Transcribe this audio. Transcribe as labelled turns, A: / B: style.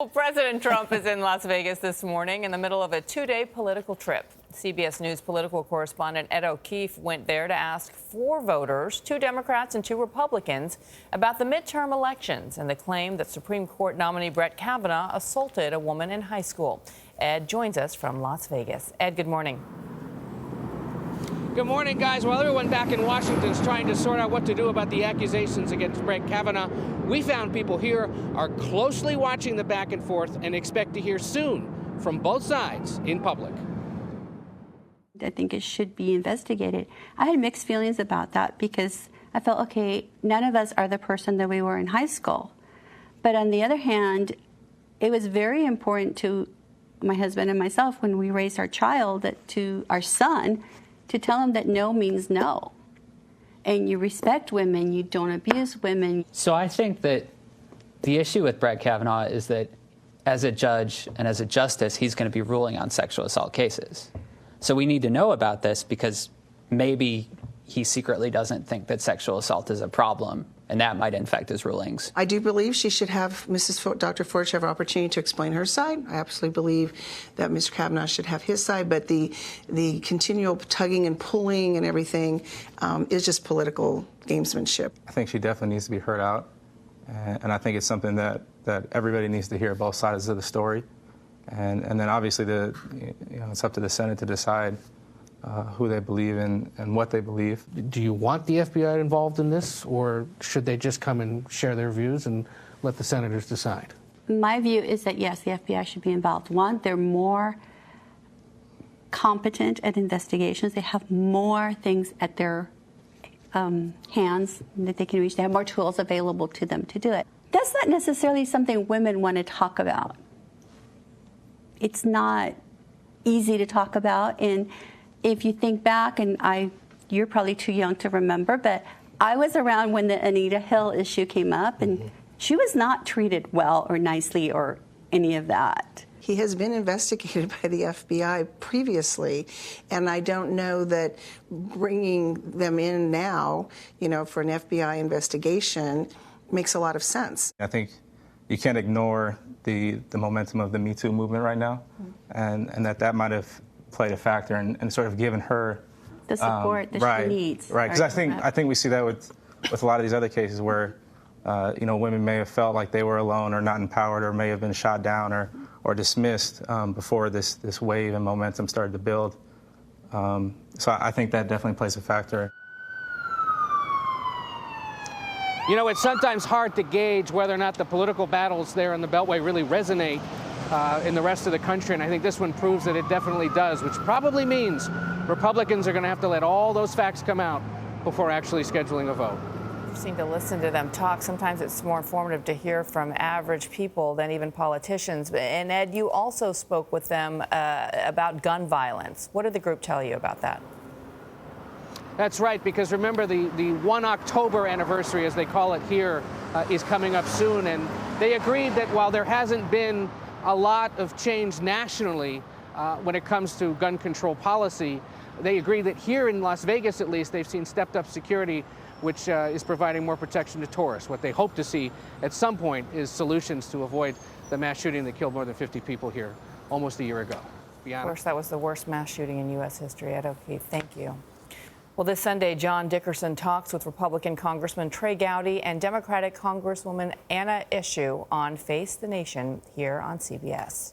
A: Well, President Trump is in Las Vegas this morning in the middle of a two-day political trip. CBS News political correspondent Ed O'Keefe went there to ask 4 voters, 2 Democrats and 2 Republicans, about the midterm elections and the claim that Supreme Court nominee Brett Kavanaugh assaulted a woman in high school. Ed joins us from Las Vegas. Ed, good morning.
B: Good morning, guys. While everyone back in Washington is trying to sort out what to do about the accusations against Brett Kavanaugh, we found people here are closely watching the back and forth and expect to hear soon from both sides in public.
C: I think it should be investigated. I had mixed feelings about that because I felt, okay, none of us are the person that we were in high school. But on the other hand, it was very important to my husband and myself when we raised our child, to our son, to tell him that no means no. And you respect women, you don't abuse women.
D: So I think that the issue with Brett Kavanaugh is that as a judge and as a justice, he's going to be ruling on sexual assault cases. So we need to know about this because maybe he secretly doesn't think that sexual assault is a problem, and that might infect his rulings.
E: I do believe she should have, Dr. Ford should have an opportunity to explain her side. I absolutely believe that Mr. Kavanaugh should have his side, but the continual tugging and pulling and everything is just political gamesmanship.
F: I think she definitely needs to be heard out, and I think it's something that everybody needs to hear both sides of the story. And then obviously it's up to the Senate to decide who they believe in and what they believe.
B: Do you want the FBI involved in this, or should they just come and share their views and let the senators decide?
C: My view is that, yes, the FBI should be involved. One, they're more competent at investigations. They have more things at their hands that they can reach. They have more tools available to them to do it. That's not necessarily something women want to talk about. It's not easy to talk about, and if you think back, and you're probably too young to remember, but I was around when the Anita Hill issue came up, and she was not treated well or nicely or any of that.
E: He has been investigated by the FBI previously, and I don't know that bringing them in now, for an FBI investigation makes a lot of sense.
F: I think you can't ignore the momentum of the Me Too movement right now, and that might have played a factor and sort of given her
C: the support that she needs.
F: Right, because I think we see that with a lot of these other cases where women may have felt like they were alone or not empowered or may have been shot down or dismissed before this wave and momentum started to build. So I think that definitely plays a factor.
B: It's sometimes hard to gauge whether or not the political battles there in the Beltway really resonate in the rest of the country, and I think this one proves that it definitely does, which probably means Republicans are going to have to let all those facts come out before actually scheduling a vote.
A: Interesting to listen to them talk. Sometimes it's more informative to hear from average people than even politicians. And Ed, you also spoke with them about gun violence. What did the group tell you about that?
B: That's right, because remember, the 1 October anniversary, as they call it here, is coming up soon, and they agreed that while there hasn't been a lot of change nationally when it comes to gun control policy, they agree that here in Las Vegas, at least, they've seen stepped-up security, which is providing more protection to tourists. What they hope to see at some point is solutions to avoid the mass shooting that killed more than 50 people here almost a year ago.
A: Of course, that was the worst mass shooting in U.S. history. Ed O'Keefe, thank you. Well, this Sunday, John Dickerson talks with Republican Congressman Trey Gowdy and Democratic Congresswoman Anna Eshoo on Face the Nation here on CBS.